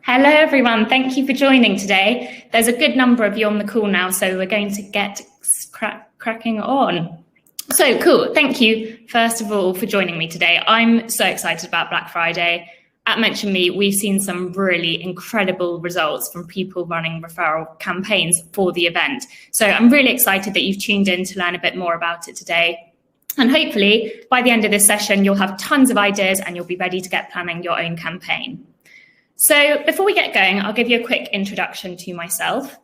Hello, everyone. Thank you for joining today. There's a good number of you on the call now, so we're going to get cracking on. So cool. Thank you, first of all, for joining me today. I'm so excited about Black Friday. At Mention Me, we've seen some really incredible results from people running referral campaigns for the event. So I'm really excited that you've tuned in to learn a bit more about it today. And hopefully, by the end of this session, you'll have tons of ideas and you'll be ready to get planning your own campaign. So before we get going, I'll give you a quick introduction to myself.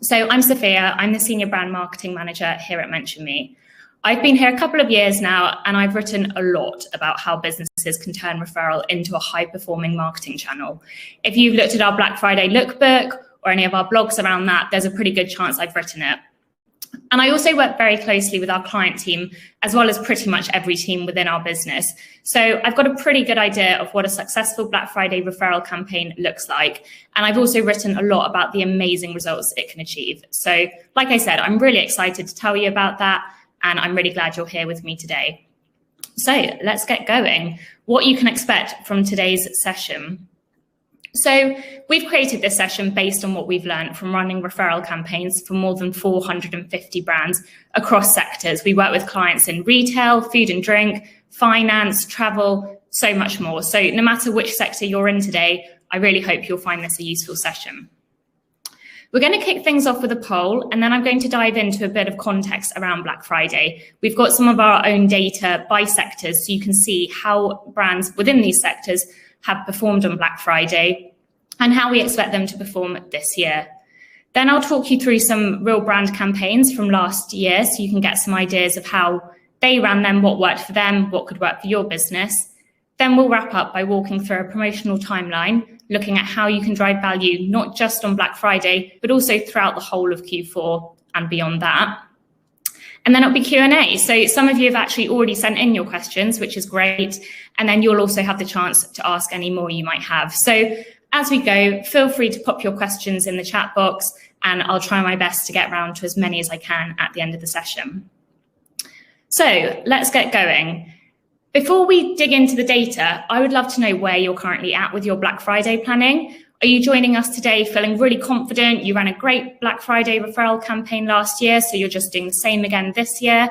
So I'm Sophia, I'm the Senior Brand Marketing Manager here at Mention Me. I've been here a couple of years now, and I've written a lot about how businesses can turn referral into a high-performing marketing channel. If you've looked at our Black Friday lookbook or any of our blogs around that, there's a pretty good chance I've written it. And I also work very closely with our client team, as well as pretty much every team within our business. So I've got a pretty good idea of what a successful Black Friday referral campaign looks like. And I've also written a lot about the amazing results it can achieve. So like I said, I'm really excited to tell you about that. And I'm really glad you're here with me today. So let's get going. What you can expect from today's session. So we've created this session based on what we've learned from running referral campaigns for more than 450 brands across sectors. We work with clients in retail, food and drink, finance, travel, so much more. So no matter which sector you're in today, I really hope you'll find this a useful session. We're going to kick things off with a poll, and then I'm going to dive into a bit of context around Black Friday. We've got some of our own data by sectors, so you can see how brands within these sectors have performed on Black Friday and how we expect them to perform this year. Then I'll talk you through some real brand campaigns from last year so you can get some ideas of how they ran them, what worked for them, what could work for your business. Then we'll wrap up by walking through a promotional timeline, looking at how you can drive value, not just on Black Friday, but also throughout the whole of Q4 and beyond that. And then it'll be Q&A. So some of you have actually already sent in your questions, which is great. And then you'll also have the chance to ask any more you might have. So as we go, feel free to pop your questions in the chat box, and I'll try my best to get round to as many as I can at the end of the session. So let's get going. Before we dig into the data, I would love to know where you're currently at with your Black Friday planning. Are you joining us today feeling really confident? You ran a great Black Friday referral campaign last year, so you're just doing the same again this year.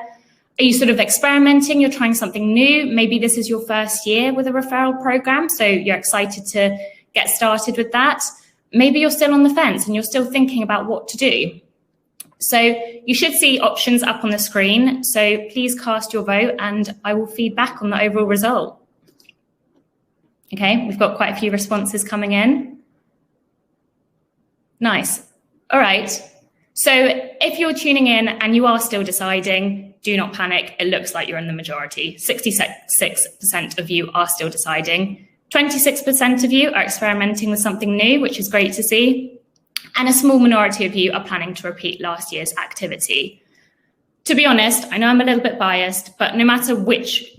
Are you sort of experimenting? You're trying something new. Maybe this is your first year with a referral program, so you're excited to get started with that. Maybe you're still on the fence and you're still thinking about what to do. So you should see options up on the screen. So please cast your vote and I will feed back on the overall result. Okay, we've got quite a few responses coming in. Nice. All right. So if you're tuning in and you are still deciding, do not panic. It looks like you're in the majority. 66% of you are still deciding. 26% of you are experimenting with something new, which is great to see. And a small minority of you are planning to repeat last year's activity. To be honest, I know I'm a little bit biased, but no matter which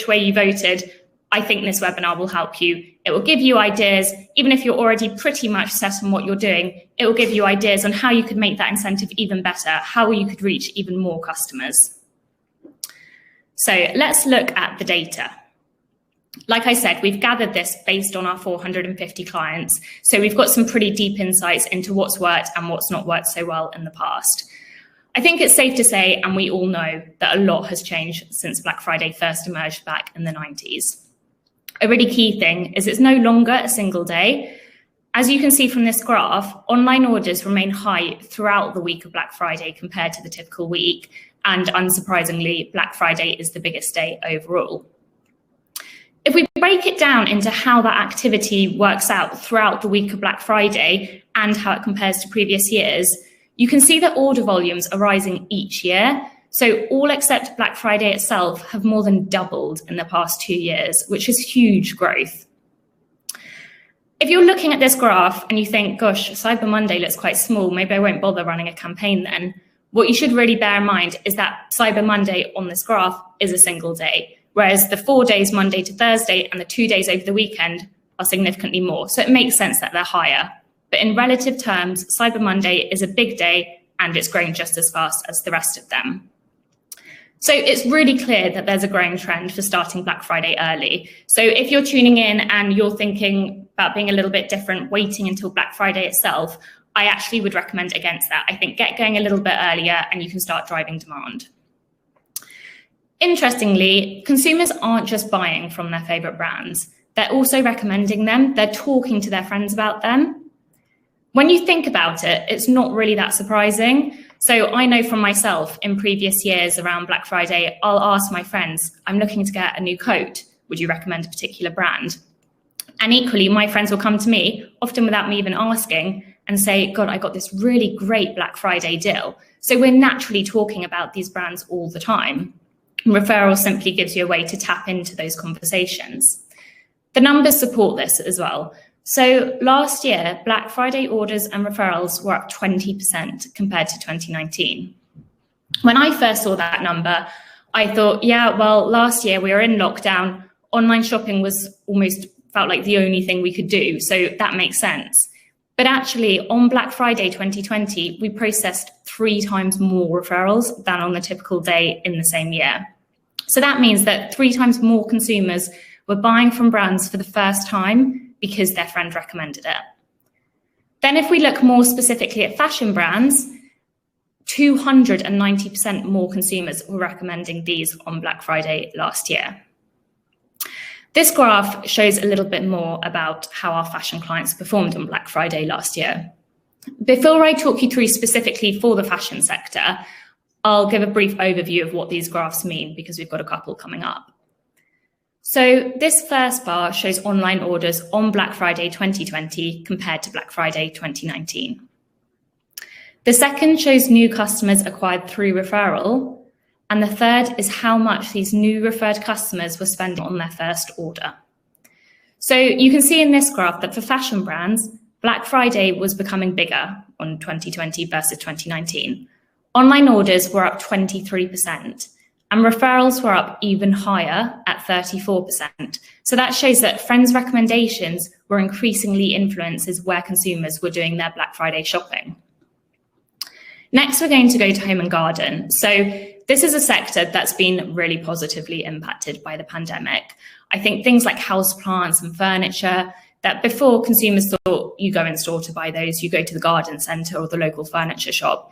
way you voted, I think this webinar will help you. It will give you ideas, even if you're already pretty much set on what you're doing, it will give you ideas on how you could make that incentive even better, how you could reach even more customers. So let's look at the data. Like I said, we've gathered this based on our 450 clients. So we've got some pretty deep insights into what's worked and what's not worked so well in the past. I think it's safe to say, and we all know, that a lot has changed since Black Friday first emerged back in the 90s. A really key thing is it's no longer a single day. As you can see from this graph, online orders remain high throughout the week of Black Friday compared to the typical week. And unsurprisingly, Black Friday is the biggest day overall. If we break it down into how that activity works out throughout the week of Black Friday and how it compares to previous years, you can see that order volumes are rising each year. So all except Black Friday itself have more than doubled in the past 2 years, which is huge growth. If you're looking at this graph and you think, gosh, Cyber Monday looks quite small, maybe I won't bother running a campaign then, what you should really bear in mind is that Cyber Monday on this graph is a single day, whereas the 4 days, Monday to Thursday, and the 2 days over the weekend are significantly more. So it makes sense that they're higher. But in relative terms, Cyber Monday is a big day and it's growing just as fast as the rest of them. So it's really clear that there's a growing trend for starting Black Friday early. So if you're tuning in and you're thinking about being a little bit different, waiting until Black Friday itself, I actually would recommend against that. I think get going a little bit earlier and you can start driving demand. Interestingly, consumers aren't just buying from their favorite brands. They're also recommending them. They're talking to their friends about them. When you think about it, it's not really that surprising. So I know from myself in previous years around Black Friday, I'll ask my friends, I'm looking to get a new coat. Would you recommend a particular brand? And equally, my friends will come to me, often without me even asking, and say, God, I got this really great Black Friday deal. So we're naturally talking about these brands all the time. And referral simply gives you a way to tap into those conversations. The numbers support this as well. So last year, Black Friday orders and referrals were up 20% compared to 2019. When I first saw that number, I thought, yeah, well, last year we were in lockdown. Online shopping was almost felt like the only thing we could do. So that makes sense. But actually, on Black Friday 2020, we processed 3 times more referrals than on the typical day in the same year. So that means that 3 times more consumers were buying from brands for the first time because their friend recommended it. Then if we look more specifically at fashion brands, 290% more consumers were recommending these on Black Friday last year. This graph shows a little bit more about how our fashion clients performed on Black Friday last year. Before I talk you through specifically for the fashion sector, I'll give a brief overview of what these graphs mean because we've got a couple coming up. So this first bar shows online orders on Black Friday 2020 compared to Black Friday 2019. The second shows new customers acquired through referral. And the third is how much these new referred customers were spending on their first order. So you can see in this graph that for fashion brands, Black Friday was becoming bigger on 2020 versus 2019. Online orders were up 23%, and referrals were up even higher at 34%. So that shows that friends' recommendations were increasingly influences where consumers were doing their Black Friday shopping. Next, we're going to go to home and garden. So this is a sector that's been really positively impacted by the pandemic. I think things like houseplants and furniture, that before consumers thought you go in store to buy those, you go to the garden centre or the local furniture shop.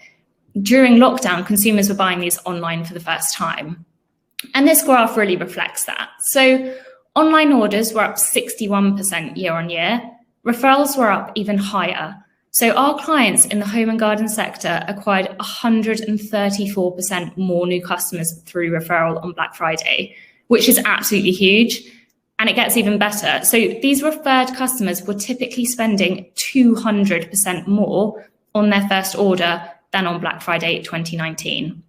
During lockdown, consumers were buying these online for the first time. And this graph really reflects that. So online orders were up 61% year on year. Referrals were up even higher. So our clients in the home and garden sector acquired 134% more new customers through referral on Black Friday, which is absolutely huge. And it gets even better. So these referred customers were typically spending 200% more on their first order than on Black Friday 2019.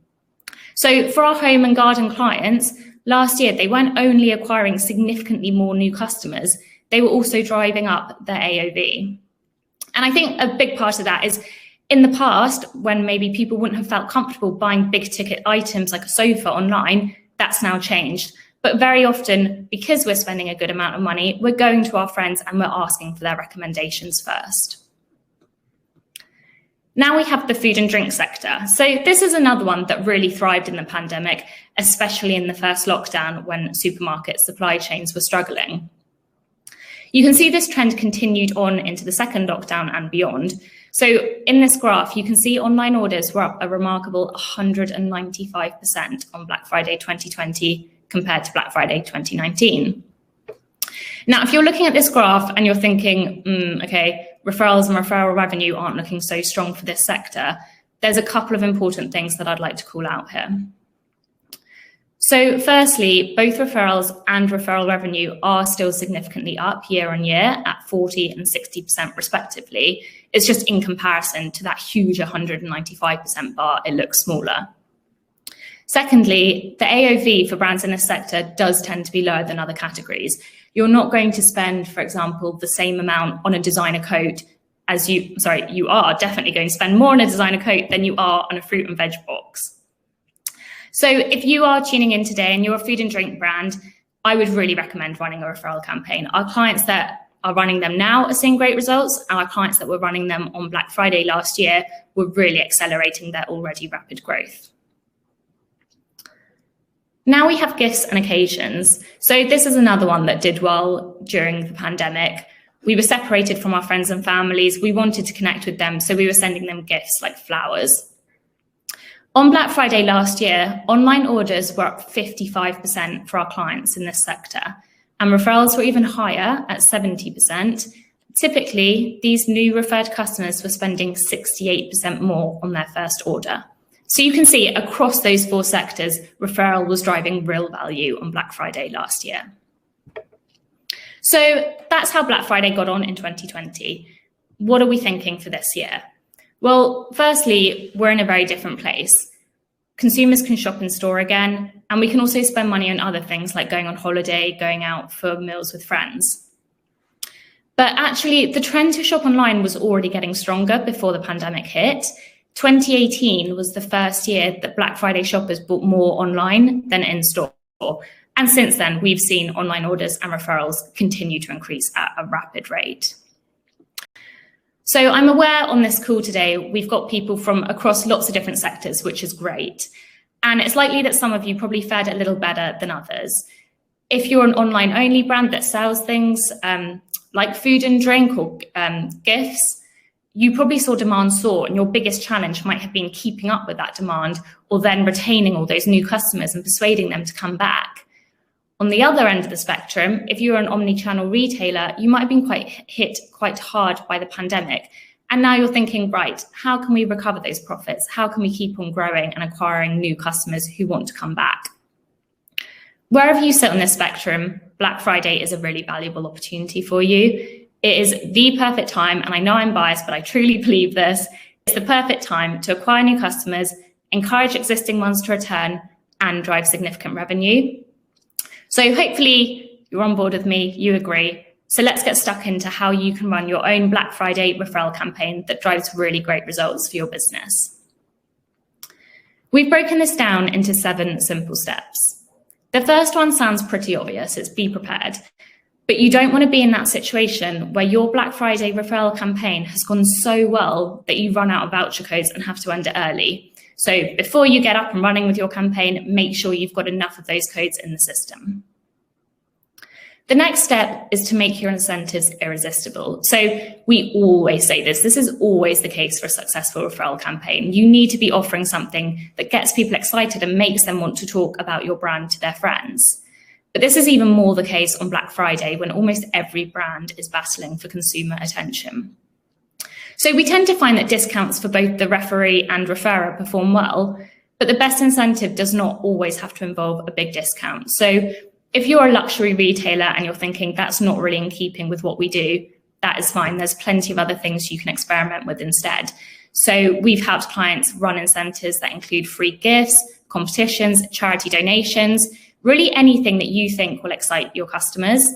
So for our home and garden clients, last year, they weren't only acquiring significantly more new customers, they were also driving up their AOV. And I think a big part of that is in the past, when maybe people wouldn't have felt comfortable buying big ticket items like a sofa online, that's now changed. But very often, because we're spending a good amount of money, we're going to our friends and we're asking for their recommendations first. Now we have the food and drink sector. So this is another one that really thrived in the pandemic, especially in the first lockdown when supermarket supply chains were struggling. You can see this trend continued on into the second lockdown and beyond. So in this graph, you can see online orders were up a remarkable 195% on Black Friday 2020 compared to Black Friday 2019. Now, if you're looking at this graph and you're thinking, okay, referrals and referral revenue aren't looking so strong for this sector, there's a couple of important things that I'd like to call out here. So firstly, both referrals and referral revenue are still significantly up year on year at 40 and 60% respectively. It's just in comparison to that huge 195% bar, it looks smaller. Secondly, the AOV for brands in this sector does tend to be lower than other categories. You're not going to spend, for example, the same amount on a designer coat as you are definitely going to spend more on a designer coat than you are on a fruit and veg box. So if you are tuning in today and you're a food and drink brand, I would really recommend running a referral campaign. Our clients that are running them now are seeing great results. And our clients that were running them on Black Friday last year were really accelerating their already rapid growth. Now we have gifts and occasions. So this is another one that did well during the pandemic. We were separated from our friends and families. We wanted to connect with them, so we were sending them gifts like flowers. On Black Friday last year, online orders were up 55% for our clients in this sector, and referrals were even higher at 70%. Typically, these new referred customers were spending 68% more on their first order. So you can see across those 4 sectors, referral was driving real value on Black Friday last year. So that's how Black Friday got on in 2020. What are we thinking for this year? Well, firstly, we're in a very different place. Consumers can shop in store again, and we can also spend money on other things like going on holiday, going out for meals with friends. But actually, the trend to shop online was already getting stronger before the pandemic hit. 2018 was the first year that Black Friday shoppers bought more online than in store. And since then, we've seen online orders and referrals continue to increase at a rapid rate. So I'm aware on this call today, we've got people from across lots of different sectors, which is great. And it's likely that some of you probably fared a little better than others. If you're an online only brand that sells things like food and drink or gifts, you probably saw demand soar, and your biggest challenge might have been keeping up with that demand or then retaining all those new customers and persuading them to come back. On the other end of the spectrum, if you're an omni-channel retailer, you might have been hit quite hard by the pandemic. And now you're thinking, right, how can we recover those profits? How can we keep on growing and acquiring new customers who want to come back? Wherever you sit on this spectrum, Black Friday is a really valuable opportunity for you. It is the perfect time, and I know I'm biased, but I truly believe this. It's the perfect time to acquire new customers, encourage existing ones to return, and drive significant revenue. So hopefully you're on board with me, you agree. So let's get stuck into how you can run your own Black Friday referral campaign that drives really great results for your business. We've broken this down into 7 simple steps. The first one sounds pretty obvious, it's be prepared. But you don't want to be in that situation where your Black Friday referral campaign has gone so well that you run out of voucher codes and have to end it early. So before you get up and running with your campaign, make sure you've got enough of those codes in the system. The next step is to make your incentives irresistible. So we always say this is always the case for a successful referral campaign. You need to be offering something that gets people excited and makes them want to talk about your brand to their friends. But this is even more the case on Black Friday, when almost every brand is battling for consumer attention. So we tend to find that discounts for both the referee and referrer perform well, but the best incentive does not always have to involve a big discount. So if you're a luxury retailer and you're thinking that's not really in keeping with what we do, that is fine. There's plenty of other things you can experiment with instead. So we've helped clients run incentives that include free gifts, competitions, charity donations, really anything that you think will excite your customers.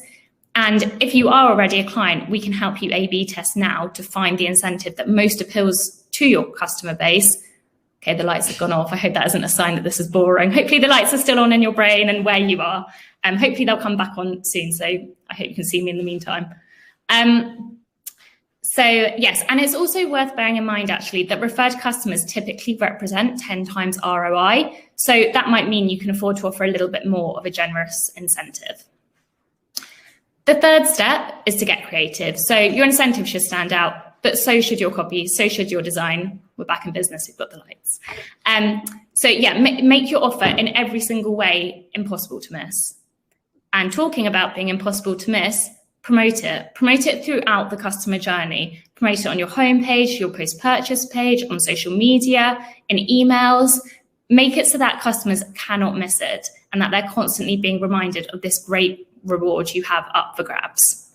And if you are already a client, we can help you A/B test now to find the incentive that most appeals to your customer base. Okay, the lights have gone off. I hope that isn't a sign that this is boring. Hopefully the lights are still on in your brain and where you are. Hopefully they'll come back on soon, so I hope you can see me in the meantime. So yes, and it's also worth bearing in mind actually that referred customers typically represent 10 times ROI. So that might mean you can afford to offer a little bit more of a generous incentive. The third step is to get creative. So your incentive should stand out, but so should your copy, so should your design. We're back in business, we've got the lights. So yeah, make your offer in every single way impossible to miss. And talking about being impossible to miss, promote it. Promote it throughout the customer journey. Promote it on your homepage, your post-purchase page, on social media, in emails. Make it so that customers cannot miss it and that they're constantly being reminded of this great reward you have up for grabs.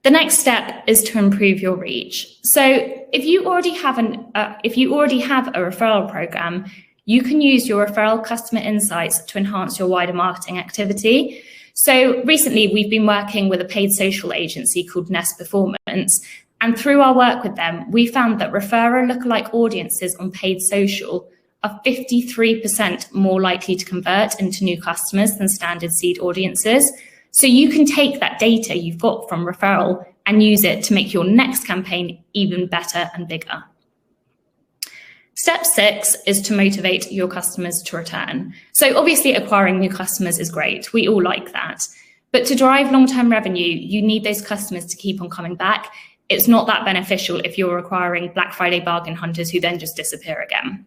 The next step is to improve your reach. So if you already have a referral program, you can use your referral customer insights to enhance your wider marketing activity. So recently we've been working with a paid social agency called Nest Performance. And through our work with them, we found that referrer lookalike audiences on paid social are 53% more likely to convert into new customers than standard seed audiences. So you can take that data you've got from referral and use it to make your next campaign even better and bigger. Step 6 is to motivate your customers to return. So obviously acquiring new customers is great. We all like that. But to drive long-term revenue, you need those customers to keep on coming back. It's not that beneficial if you're acquiring Black Friday bargain hunters who then just disappear again.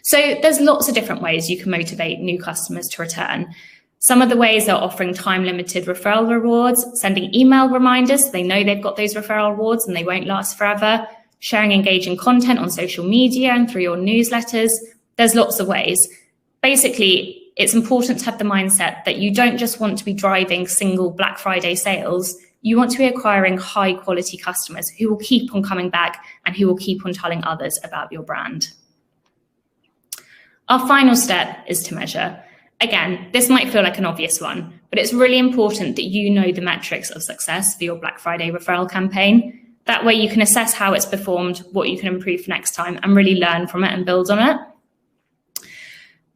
So there's lots of different ways you can motivate new customers to return. Some of the ways are offering time-limited referral rewards, sending email reminders so they know they've got those referral rewards and they won't last forever, sharing engaging content on social media and through your newsletters. There's lots of ways. Basically, it's important to have the mindset that you don't just want to be driving single Black Friday sales. You want to be acquiring high quality customers who will keep on coming back and who will keep on telling others about your brand. Our final step is to measure. Again, this might feel like an obvious one, but it's really important that you know the metrics of success for your Black Friday referral campaign. That way you can assess how it's performed, what you can improve for next time, and really learn from it and build on it.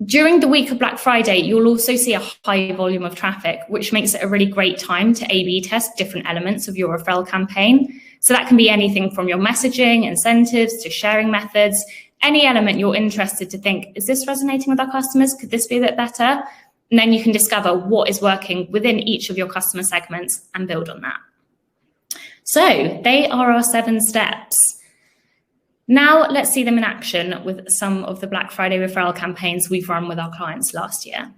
During the week of Black Friday, you'll also see a high volume of traffic, which makes it a really great time to A/B test different elements of your referral campaign. So that can be anything from your messaging, incentives, to sharing methods, any element you're interested to think, is this resonating with our customers? Could this be a bit better? And then you can discover what is working within each of your customer segments and build on that. So they are our 7 steps. Now let's see them in action with some of the Black Friday referral campaigns we've run with our clients last year.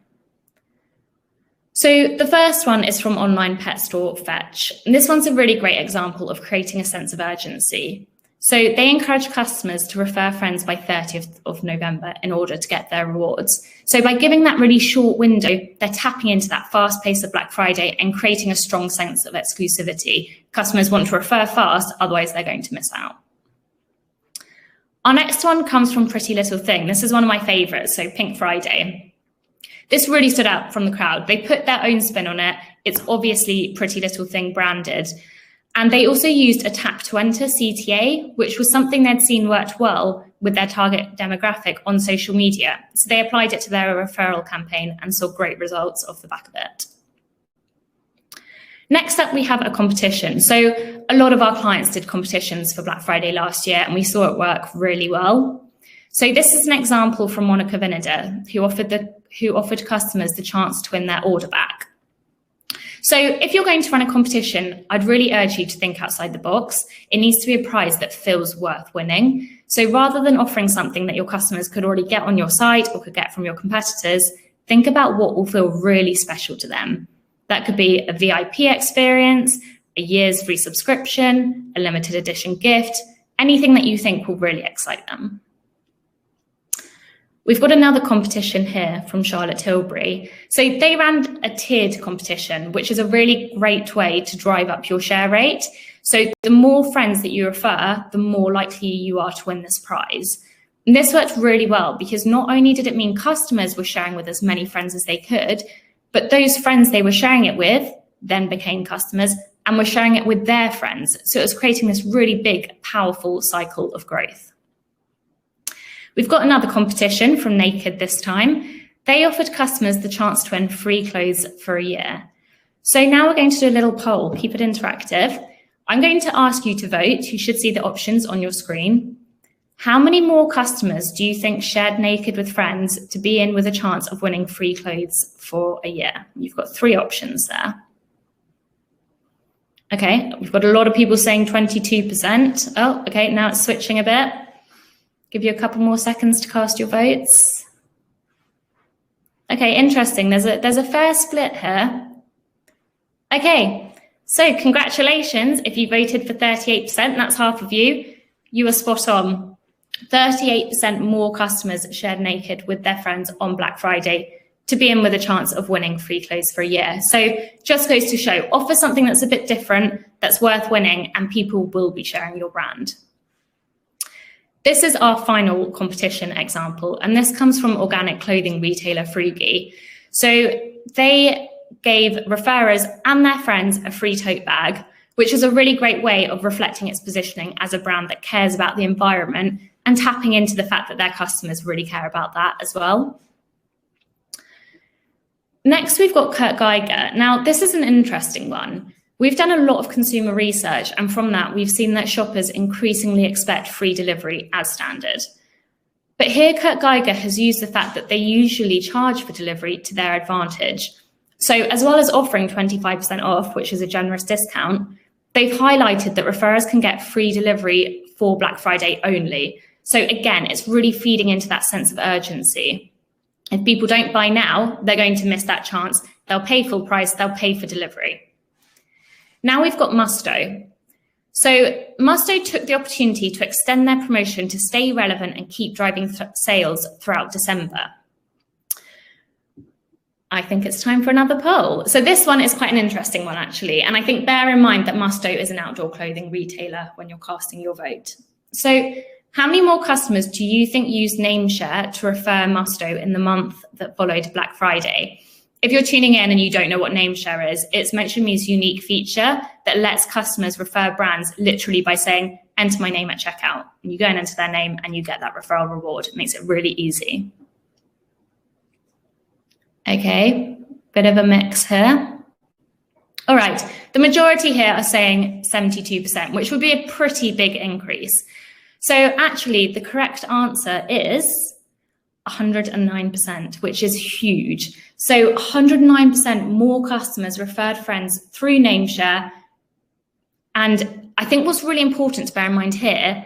So the first one is from online pet store Fetch. And this one's a really great example of creating a sense of urgency. So they encourage customers to refer friends by 30th of November in order to get their rewards. So by giving that really short window, they're tapping into that fast pace of Black Friday and creating a strong sense of exclusivity. Customers want to refer fast, otherwise they're going to miss out. Our next one comes from Pretty Little Thing. This is one of my favorites, so Pink Friday. This really stood out from the crowd. They put their own spin on it. It's obviously Pretty Little Thing branded. And they also used a tap to enter CTA, which was something they'd seen worked well with their target demographic on social media. So they applied it to their referral campaign and saw great results off the back of it. Next up, we have a competition. So a lot of our clients did competitions for Black Friday last year, and we saw it work really well. So this is an example from Monica Vinader, who offered customers the chance to win their order back. So if you're going to run a competition, I'd really urge you to think outside the box. It needs to be a prize that feels worth winning. So rather than offering something that your customers could already get on your site or could get from your competitors, think about what will feel really special to them. That could be a VIP experience, a year's free subscription, a limited edition gift, anything that you think will really excite them. We've got another competition here from Charlotte Tilbury. So they ran a tiered competition, which is a really great way to drive up your share rate. So the more friends that you refer, the more likely you are to win this prize. And this worked really well because not only did it mean customers were sharing with as many friends as they could, but those friends they were sharing it with then became customers and were sharing it with their friends. So it was creating this really big, powerful cycle of growth. We've got another competition from Naked this time. They offered customers the chance to win free clothes for a year. So now we're going to do a little poll, keep it interactive. I'm going to ask you to vote. You should see the options on your screen. How many more customers do you think shared Naked with friends to be in with a chance of winning free clothes for a year? You've got 3 options there. Okay, we've got a lot of people saying 22%. Oh, okay, now it's switching a bit. Give you a couple more seconds to cast your votes. Okay, interesting. There's a fair split here. Okay, so congratulations. If you voted for 38%, that's half of you. You were spot on. 38% more customers shared Naked with their friends on Black Friday to be in with a chance of winning free clothes for a year. So just goes to show, offer something that's a bit different, that's worth winning, and people will be sharing your brand. This is our final competition example, and this comes from organic clothing retailer Frugi. So they gave referrers and their friends a free tote bag, which is a really great way of reflecting its positioning as a brand that cares about the environment and tapping into the fact that their customers really care about that as well. Next, we've got Kurt Geiger. Now, this is an interesting one. We've done a lot of consumer research, and from that, we've seen that shoppers increasingly expect free delivery as standard. But here Geiger has used the fact that they usually charge for delivery to their advantage. So as well as offering 25% off, which is a generous discount, they've highlighted that referrers can get free delivery for Black Friday only. So again, it's really feeding into that sense of urgency. If people don't buy now, they're going to miss that chance. They'll pay full price, they'll pay for delivery. Now we've got Musto. So Musto took the opportunity to extend their promotion to stay relevant and keep driving sales throughout December. I think it's time for another poll. So this one is quite an interesting one, actually. And I think bear in mind that Musto is an outdoor clothing retailer when you're casting your vote. So how many more customers do you think used NameShare to refer Musto in the month that followed Black Friday? If you're tuning in and you don't know what NameShare is, it's MentionMe's unique feature that lets customers refer brands literally by saying, enter my name at checkout. And you go and enter their name and you get that referral reward. It makes it really easy. Okay, bit of a mix here. All right, the majority here are saying 72%, which would be a pretty big increase. So actually, the correct answer is 109%, which is huge. So 109% more customers referred friends through NameShare. And I think what's really important to bear in mind here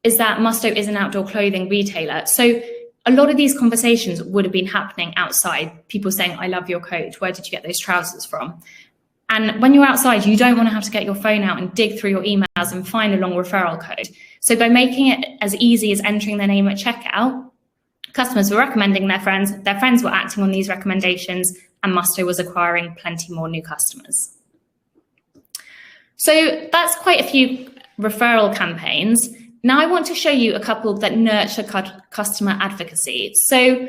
is that Musto is an outdoor clothing retailer. So a lot of these conversations would have been happening outside, people saying, I love your coat, where did you get those trousers from? And when you're outside, you don't want to have to get your phone out and dig through your emails and find a long referral code. So by making it as easy as entering their name at checkout, customers were recommending their friends were acting on these recommendations, and Musto was acquiring plenty more new customers. So that's quite a few referral campaigns. Now I want to show you a couple that nurture customer advocacy. So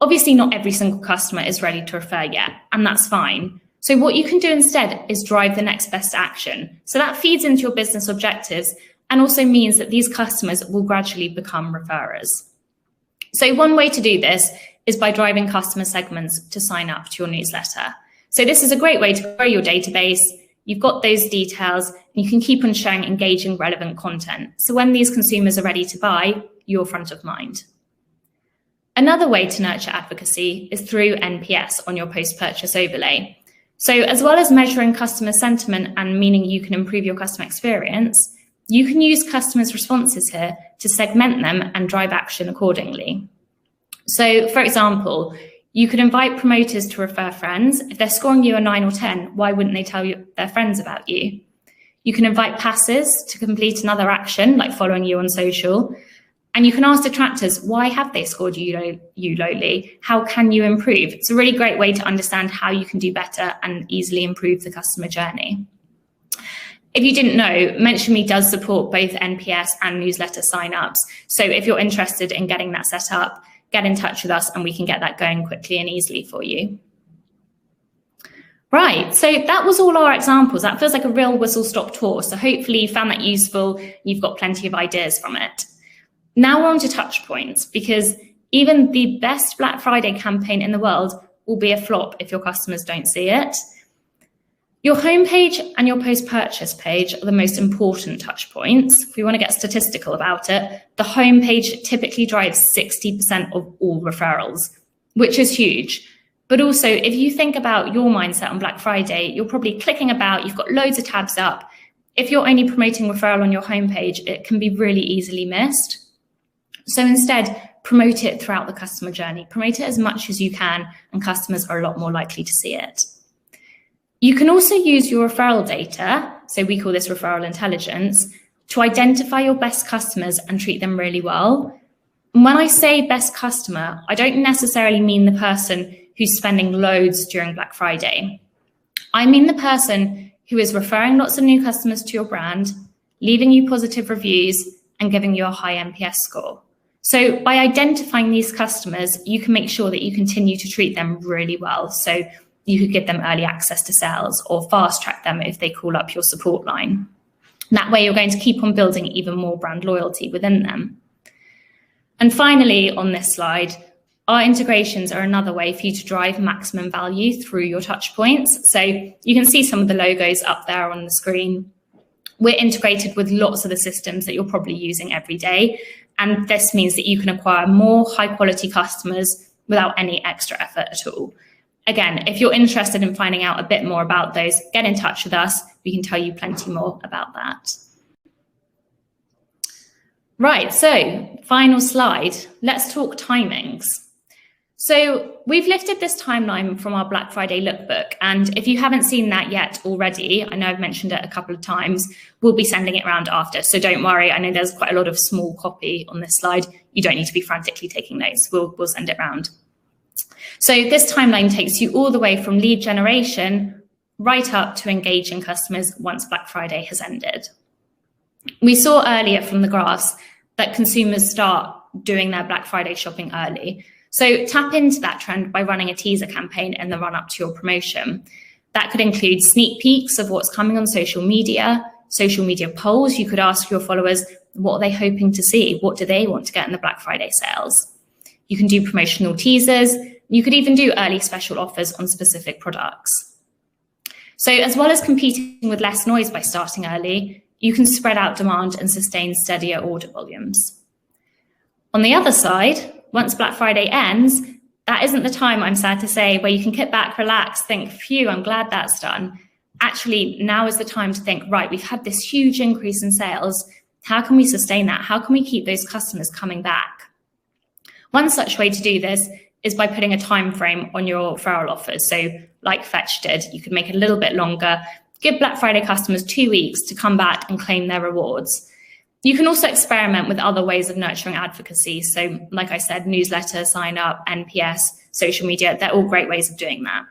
obviously not every single customer is ready to refer yet, and that's fine. So what you can do instead is drive the next best action. So that feeds into your business objectives and also means that these customers will gradually become referrers. So one way to do this is by driving customer segments to sign up to your newsletter. So this is a great way to grow your database. You've got those details, and you can keep on sharing engaging, relevant content. So when these consumers are ready to buy, you're front of mind. Another way to nurture advocacy is through NPS on your post-purchase overlay. So as well as measuring customer sentiment and meaning you can improve your customer experience, you can use customers' responses here to segment them and drive action accordingly. So for example, you could invite promoters to refer friends. If they're scoring you a 9 or 10, why wouldn't they tell their friends about you? You can invite passes to complete another action, like following you on social. And you can ask detractors, why have they scored you lowly? How can you improve? It's a really great way to understand how you can do better and easily improve the customer journey. If you didn't know, MentionMe does support both NPS and newsletter signups. So if you're interested in getting that set up, get in touch with us and we can get that going quickly and easily for you. Right, so that was all our examples. That feels like a real whistle-stop tour. So hopefully you found that useful. You've got plenty of ideas from it. Now we're on to touch points, because even the best Black Friday campaign in the world will be a flop if your customers don't see it. Your homepage and your post-purchase page are the most important touch points. If we want to get statistical about it, the homepage typically drives 60% of all referrals, which is huge. But also, if you think about your mindset on Black Friday, you're probably clicking about, you've got loads of tabs up. If you're only promoting referral on your homepage, it can be really easily missed. So instead, promote it throughout the customer journey. Promote it as much as you can, and customers are a lot more likely to see it. You can also use your referral data, so we call this referral intelligence, to identify your best customers and treat them really well. And when I say best customer, I don't necessarily mean the person who's spending loads during Black Friday. I mean the person who is referring lots of new customers to your brand, leaving you positive reviews, and giving you a high NPS score. So by identifying these customers, you can make sure that you continue to treat them really well. So you could give them early access to sales or fast track them if they call up your support line. That way you're going to keep on building even more brand loyalty within them. And finally, on this slide, our integrations are another way for you to drive maximum value through your touch points. So you can see some of the logos up there on the screen. We're integrated with lots of the systems that you're probably using every day. And this means that you can acquire more high quality customers without any extra effort at all. Again, if you're interested in finding out a bit more about those, get in touch with us. We can tell you plenty more about that. Right, so final slide. Let's talk timings. So we've lifted this timeline from our Black Friday lookbook, and if you haven't seen that yet already, I know I've mentioned it a couple of times, we'll be sending it around after, so don't worry. I know there's quite a lot of small copy on this slide. You don't need to be frantically taking notes. We'll send it around. So this timeline takes you all the way from lead generation right up to engaging customers once Black Friday has ended. We saw earlier from the graphs that consumers start doing their Black Friday shopping early. So tap into that trend by running a teaser campaign in the run up to your promotion. That could include sneak peeks of what's coming on social media polls. You could ask your followers, what are they hoping to see? What do they want to get in the Black Friday sales? You can do promotional teasers. You could even do early special offers on specific products. So as well as competing with less noise by starting early, you can spread out demand and sustain steadier order volumes. On the other side, once Black Friday ends, that isn't the time, I'm sad to say, where you can kick back, relax, think, phew, I'm glad that's done. Actually, now is the time to think, right, we've had this huge increase in sales. How can we sustain that? How can we keep those customers coming back? One such way to do this is by putting a time frame on your referral offers. So like Fetch did, you could make it a little bit longer, give Black Friday customers 2 weeks to come back and claim their rewards. You can also experiment with other ways of nurturing advocacy. So like I said, newsletter, sign up, NPS, social media, they're all great ways of doing that.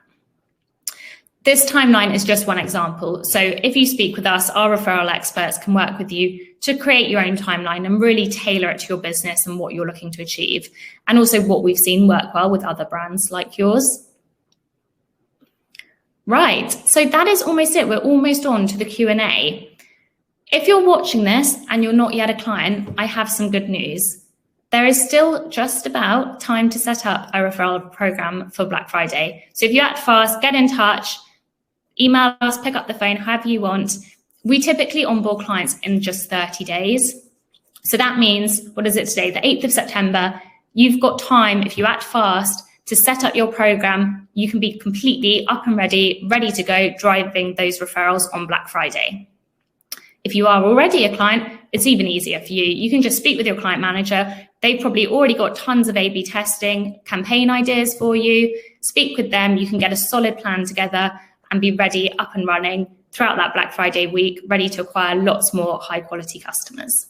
This timeline is just one example. So if you speak with us, our referral experts can work with you to create your own timeline and really tailor it to your business and what you're looking to achieve. And also what we've seen work well with other brands like yours. Right, so that is almost it. We're almost on to the Q&A. If you're watching this and you're not yet a client, I have some good news. There is still just about time to set up a referral program for Black Friday. So if you act fast, get in touch, email us, pick up the phone, however you want. We typically onboard clients in just 30 days. So that means, what is it today? The 8th of September, you've got time, if you act fast, to set up your program. You can be completely up and ready to go, driving those referrals on Black Friday. If you are already a client, it's even easier for you. You can just speak with your client manager. They've probably already got tons of A/B testing, campaign ideas for you. Speak with them. You can get a solid plan together and be ready, up and running throughout that Black Friday week, ready to acquire lots more high quality customers.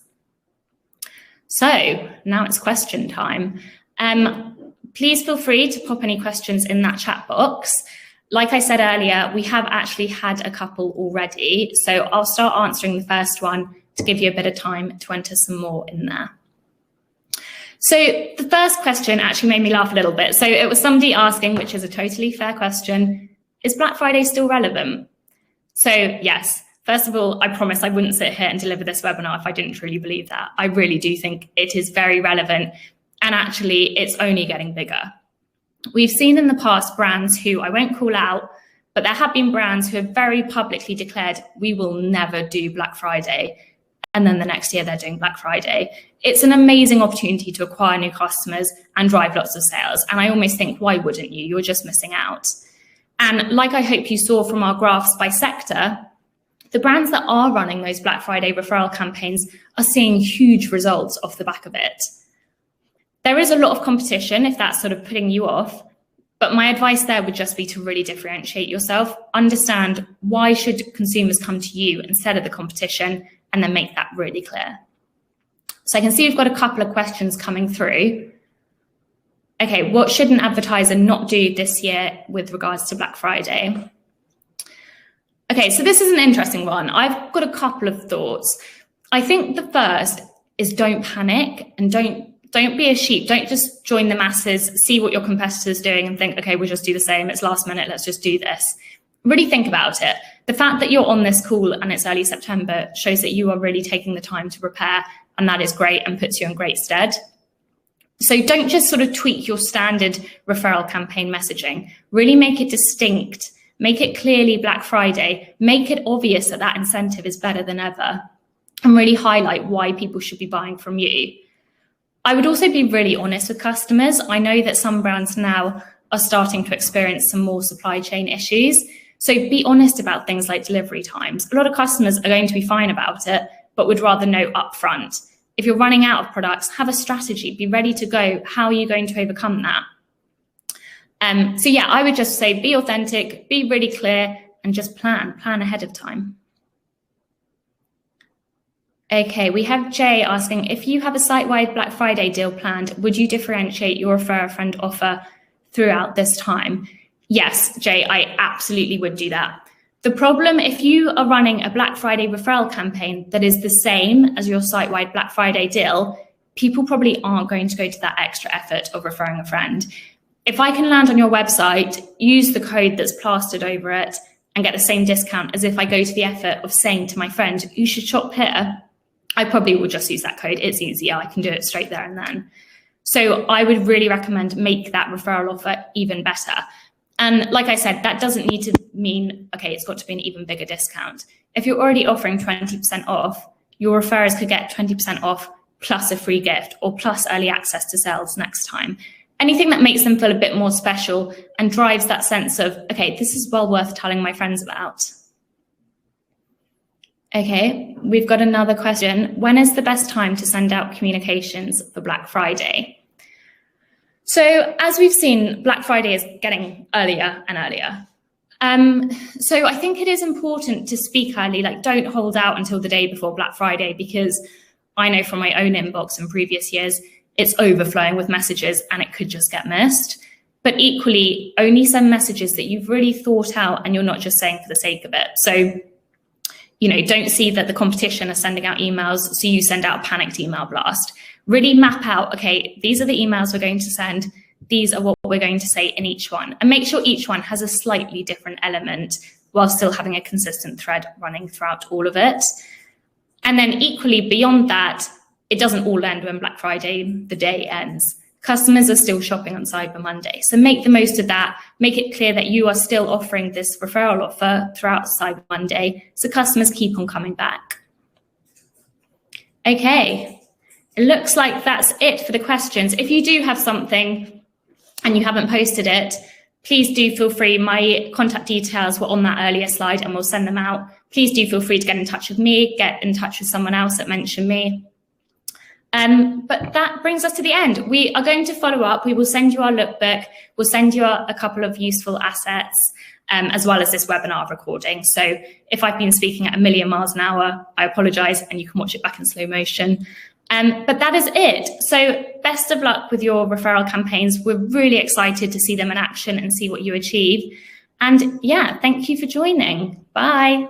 So now it's question time. Please feel free to pop any questions in that chat box. Like I said earlier, we have actually had a couple already. So I'll start answering the first one to give you a bit of time to enter some more in there. So the first question actually made me laugh a little bit. So it was somebody asking, which is a totally fair question, is Black Friday still relevant? So yes, first of all, I promise I wouldn't sit here and deliver this webinar if I didn't truly believe that. I really do think it is very relevant, and actually it's only getting bigger. We've seen in the past brands who I won't call out, but there have been brands who have very publicly declared, we will never do Black Friday. And then the next year they're doing Black Friday. It's an amazing opportunity to acquire new customers and drive lots of sales. And I almost think, why wouldn't you? You're just missing out. And like I hope you saw from our graphs by sector, the brands that are running those Black Friday referral campaigns are seeing huge results off the back of it. There is a lot of competition if that's sort of putting you off, but my advice there would just be to really differentiate yourself, understand why should consumers come to you instead of the competition, and then make that really clear. So I can see we've got a couple of questions coming through. Okay, what should an advertiser not do this year with regards to Black Friday? Okay, so this is an interesting one. I've got a couple of thoughts. I think the first is don't panic and don't be a sheep. Don't just join the masses, see what your competitor's doing and think, okay, we'll just do the same. It's last minute, let's just do this. Really think about it. The fact that you're on this call and it's early September shows that you are really taking the time to prepare, and that is great and puts you in great stead. So don't just sort of tweak your standard referral campaign messaging. Really make it distinct. Make it clearly Black Friday. Make it obvious that that incentive is better than ever, and really highlight why people should be buying from you. I would also be really honest with customers. I know that some brands now are starting to experience some more supply chain issues. So be honest about things like delivery times. A lot of customers are going to be fine about it, but would rather know upfront. If you're running out of products, have a strategy, be ready to go. How are you going to overcome that? So yeah, I would just say be authentic, be really clear, and just plan ahead of time. Okay, we have Jay asking, if you have a site-wide Black Friday deal planned, would you differentiate your refer a friend offer throughout this time? Yes, Jay, I absolutely would do that. The problem, if you are running a Black Friday referral campaign that is the same as your site-wide Black Friday deal, people probably aren't going to go to that extra effort of referring a friend. If I can land on your website, use the code that's plastered over it, and get the same discount as if I go to the effort of saying to my friend, you should shop here, I probably will just use that code. It's easier. I can do it straight there and then. So I would really recommend make that referral offer even better. And like I said, that doesn't need to mean, okay, it's got to be an even bigger discount. If you're already offering 20% off, your referrers could get 20% off plus a free gift or plus early access to sales next time. Anything that makes them feel a bit more special and drives that sense of, okay, this is well worth telling my friends about. Okay, we've got another question. When is the best time to send out communications for Black Friday? So as we've seen, Black Friday is getting earlier and earlier. So I think it is important to speak early, like don't hold out until the day before Black Friday, because I know from my own inbox in previous years, it's overflowing with messages and it could just get missed. But equally, only send messages that you've really thought out and you're not just saying for the sake of it. So don't see that the competition are sending out emails, so you send out a panicked email blast. Really map out, okay, these are the emails we're going to send. These are what we're going to say in each one. And make sure each one has a slightly different element while still having a consistent thread running throughout all of it. And then equally beyond that, it doesn't all end when Black Friday, the day ends. Customers are still shopping on Cyber Monday. So make the most of that. Make it clear that you are still offering this referral offer throughout Cyber Monday, so customers keep on coming back. Okay, it looks like that's it for the questions. If you do have something and you haven't posted it, please do feel free. My contact details were on that earlier slide and we'll send them out. Please do feel free to get in touch with me, get in touch with someone else that mentioned me. But that brings us to the end. We are going to follow up. We will send you our lookbook. We'll send you a couple of useful assets, as well as this webinar recording. So if I've been speaking at 1,000,000 miles an hour, I apologize, and you can watch it back in slow motion. But that is it. So best of luck with your referral campaigns. We're really excited to see them in action and see what you achieve. And yeah, thank you for joining. Bye.